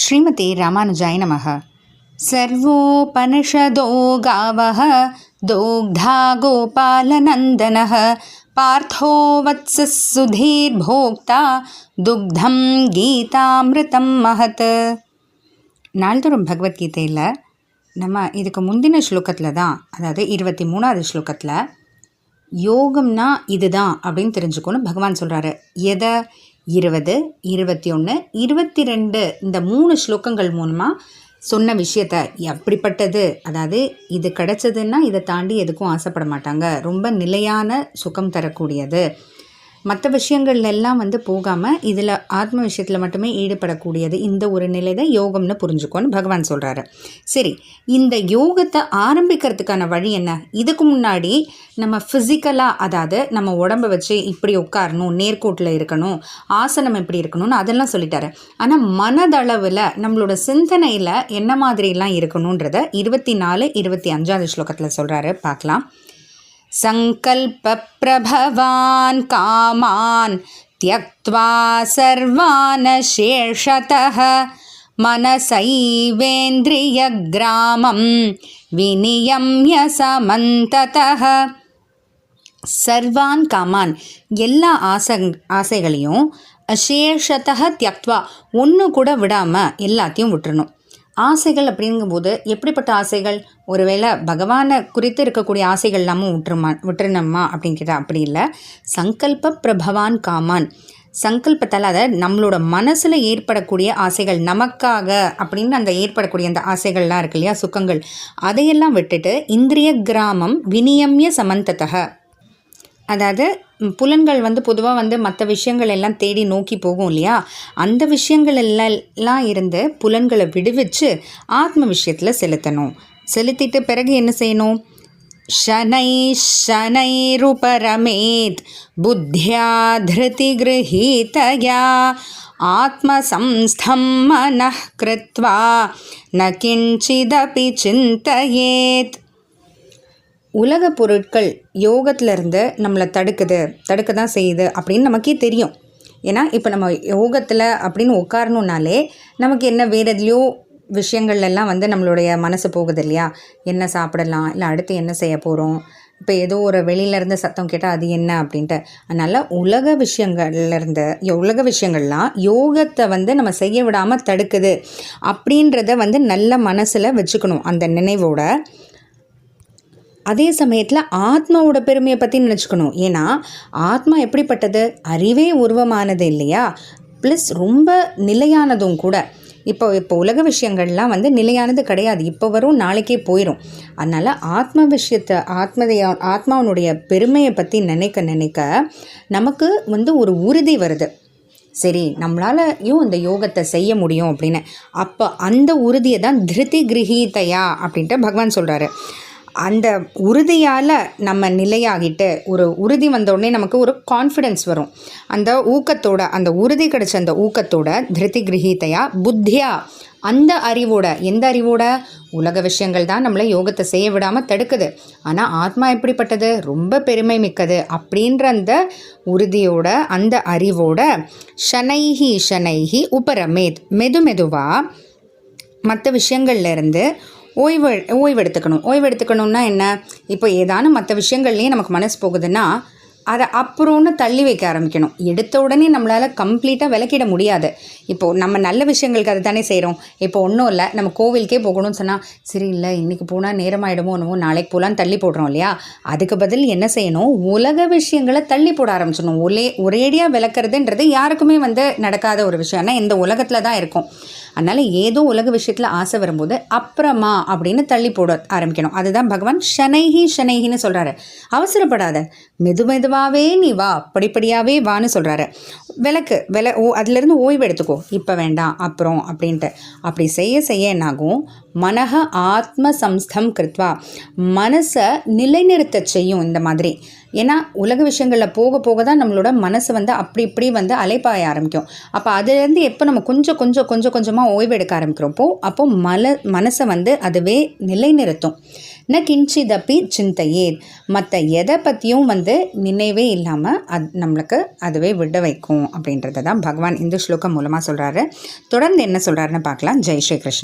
ஸ்ரீமதி ராமானுஜாய நமः. சர்வோபனிஷதோ காவः தோக்தா கோபாலநந்தனः பார்த்தோ வத்ஸः சுதீர்போக்தா துக்தம் கீதாமிருதம் மஹத். நாள்தோறும் பகவத்கீதையில் நம்ம இதுக்கு முந்தின ஸ்லோகத்தில் தான், அதாவது 23வது ஸ்லோகத்தில் யோகம்னா இதுதான் அப்படின்னு தெரிஞ்சுக்கணும் பகவான் சொல்கிறாரு. எதை 20, 21, 22 இந்த 3 ஸ்லோகங்கள் மூலமாக சொன்ன விஷயத்த எப்படிப்பட்டது, அதாவது இது கிடச்சதுன்னா இதை தாண்டி எதுக்கும் ஆசைப்பட மாட்டாங்க, ரொம்ப நிலையான சுகம் தரக்கூடியது, மற்ற விஷயங்கள் எல்லாம் போகாமல் இதில் ஆத்ம விஷயத்தில் மட்டுமே ஈடுபடக்கூடியது, இந்த ஒரு நிலை தான் யோகம்னு புரிஞ்சுக்கோன்னு பகவான் சொல்கிறாரு. சரி, இந்த யோகத்தை ஆரம்பிக்கிறதுக்கான வழி என்ன? இதுக்கு முன்னாடி நம்ம ஃபிசிக்கலாக, அதாவது நம்ம உடம்பை வச்சு இப்படி உட்காரணும், நேர்கோட்டில் இருக்கணும், ஆசனம் எப்படி இருக்கணும்னு அதெல்லாம் சொல்லிட்டாரு. ஆனால் மனதளவில் நம்மளோட சிந்தனையில் என்ன மாதிரிலாம் இருக்கணுன்றத 24, 25வது ஸ்லோகத்தில் சொல்கிறாரு, பார்க்கலாம். சங்கல்ப பிரபவான் காமான் த்யக்த்வா சர்வான் சேஷதஹ மனசைவேந்திரிய கிராமம் விநியம்ய சமந்ததஹ. சர்வான் காமான், எல்லா ஆசைகளையும் அசேஷதஹ த்யக்த்வா, ஒன்று கூட விடாமல் எல்லாத்தையும் விட்டுறணும். ஆசைகள் அப்படிங்கும்போது எப்படிப்பட்ட ஆசைகள்? ஒருவேளை பகவானை குறித்து இருக்கக்கூடிய ஆசைகள் எல்லாமும் விட்டுருணுமா அப்படின்னு கேட்டால் அப்படி இல்லை. சங்கல்ப பிரபவான் காமான், சங்கல்பத்தால், அதாவது நம்மளோட மனசில் ஏற்படக்கூடிய ஆசைகள், நமக்காக அப்படின்னு அந்த ஏற்படக்கூடிய அந்த ஆசைகள்லாம் இருக்கு இல்லையா, சுக்கங்கள், அதையெல்லாம் விட்டுட்டு இந்திரிய கிராமம் விநியம்ய சமந்ததக, அதாவது புலன்கள் பொதுவாக மற்ற விஷயங்கள் எல்லாம் தேடி நோக்கி போகும் இல்லையா, அந்த விஷயங்கள் எல்லாம் இருந்து புலன்களை விடுவிச்சு ஆத்ம விஷயத்தில் செலுத்தணும். செலுத்திட்டு பிறகு என்ன செய்யணும்? ஷனை ஷனைருபரமேத் புத்தியா திருதி கிரஹீதயா ஆத்மசம்ஸ்தம் மனः கிருத்வா ந கிஞ்சிதபி சிந்தயேத். உலக பொருட்கள் யோகத்திலேருந்து நம்மளை தடுக்க தான் செய்யுது அப்படின்னு நமக்கே தெரியும். ஏன்னா இப்போ நம்ம யோகத்தில் அப்படின்னு உட்காரணுன்னாலே நமக்கு என்ன வேறு எதுலையோ விஷயங்கள்லாம் நம்மளுடைய மனசு போகுது இல்லையா, என்ன சாப்பிடலாம், இல்லை அடுத்து என்ன செய்ய போகிறோம், இப்போ ஏதோ ஒரு வெளியிலேருந்து சத்தம் கேட்டால் அது என்ன அப்படின்ட்டு. அதனால் உலக விஷயங்கள்லாம் யோகத்தை நம்ம செய்ய விடாமல் தடுக்குது அப்படின்றத நல்ல மனசில் வச்சுக்கணும், அந்த நினைவோட. அதே சமயத்தில் ஆத்மாவோட பெருமையை பற்றி நினச்சிக்கணும். ஏன்னா ஆத்மா எப்படிப்பட்டது? அறிவே உருவமானது இல்லையா, ப்ளஸ் ரொம்ப நிலையானதும் கூட. இப்போ உலக விஷயங்கள்லாம் நிலையானது கிடையாது, இப்போ வரும் நாளைக்கே போயிடும். அதனால் ஆத்ம விஷயத்தை, ஆத்மாவனுடைய பெருமையை பற்றி நினைக்க நமக்கு ஒரு உறுதி வருது. சரி, நம்மளாலையும் இந்த யோகத்தை செய்ய முடியும் அப்படின்னு. அப்போ அந்த உறுதியை தான் திருதி கிரஹீதையா அப்படின்ட்டு பகவான் சொல்கிறாரு. அந்த உறுதியால் நம்ம நிலையாகிட்டு, ஒரு உறுதி வந்தோடனே நமக்கு ஒரு கான்ஃபிடென்ஸ் வரும். அந்த ஊக்கத்தோட, அந்த உறுதி கிடைச்ச அந்த ஊக்கத்தோட திருதி கிரஹீதையா புத்தியா, அந்த அறிவோட, எந்த அறிவோட? உலக விஷயங்கள் தான் நம்மளை யோகத்தை செய்ய விடாமல் தடுக்குது, ஆனால் ஆத்மா எப்படிப்பட்டது? ரொம்ப பெருமை மிக்கது அப்படின்ற அந்த உறுதியோட, அந்த அறிவோட ஷனைஹி உபரமேத், மெதுவாக மற்ற விஷயங்கள்லேருந்து ஓய்வெடுத்துக்கணும்னா என்ன? இப்போ ஏதானும் மற்ற விஷயங்கள்லேயே நமக்கு மனசு போகுதுன்னா அதை அப்புறம்னு தள்ளி வைக்க ஆரம்பிக்கணும். எடுத்த உடனே நம்மளால் கம்ப்ளீட்டாக விளக்கிட முடியாது. இப்போது நம்ம நல்ல விஷயங்களுக்கு அது தானே செய்கிறோம். இப்போ ஒன்றும் இல்லை, நம்ம கோவிலுக்கே போகணும்னு சொன்னால், சரி இல்லை இன்றைக்கி போனால் நேரமாயிடுமோ என்னமோ, நாளைக்கு போகலான்னு தள்ளி போடுறோம் இல்லையா. அதுக்கு பதில் என்ன செய்யணும்? உலக விஷயங்களை தள்ளி போட ஆரம்பிச்சிடணும். ஒரேடியாக விளக்குறதுன்றது யாருக்குமே நடக்காத ஒரு விஷயம். ஆனால் இந்த உலகத்தில் தான் இருக்கும். அதனால் ஏதோ உலக விஷயத்தில் ஆசை வரும்போது அப்புறமா அப்படின்னு தள்ளி போட ஆரம்பிக்கணும். அதுதான் பகவான் ஷனைஹின்னு சொல்கிறாரு. அவசரப்படாத, மெதுவாகவே நீ வா, படிப்படியாகவே வான்னு சொல்கிறாரு. அதுலேருந்து ஓய்வு எடுத்துக்கோ, இப்போ வேண்டாம் அப்புறம் அப்படின்ட்டு. அப்படி செய்ய என்னாகும்? மனஹ ஆத்ம சம்ஸ்தம் கிருத்வா, மனசை நிலைநிறுத்த செய்யும் இந்த மாதிரி. ஏன்னா உலக விஷயங்களில் போக தான் நம்மளோட மனசு அப்படி இப்படி அலைப்பாய ஆரம்பிக்கும். அப்போ அதுலேருந்து எப்போ நம்ம கொஞ்சமாக ஓய்வு எடுக்க ஆரம்பிக்கிறோப்போ அப்போ மனசை அதுவே நிலைநிறுத்தும். ந கிஞ்சிதப்பி சிந்தையேத். மற்ற எதை பற்றியும் நினைவே இல்லாமல் நம்மளுக்கு அதுவே விட வைக்கும் அப்படின்றத தான் பகவான் இந்த ஸ்லோகம் மூலமாக சொல்கிறாரு. தொடர்ந்து என்ன சொல்கிறாருன்னு பார்க்கலாம். ஜெய் ஸ்ரீ கிருஷ்ணன்.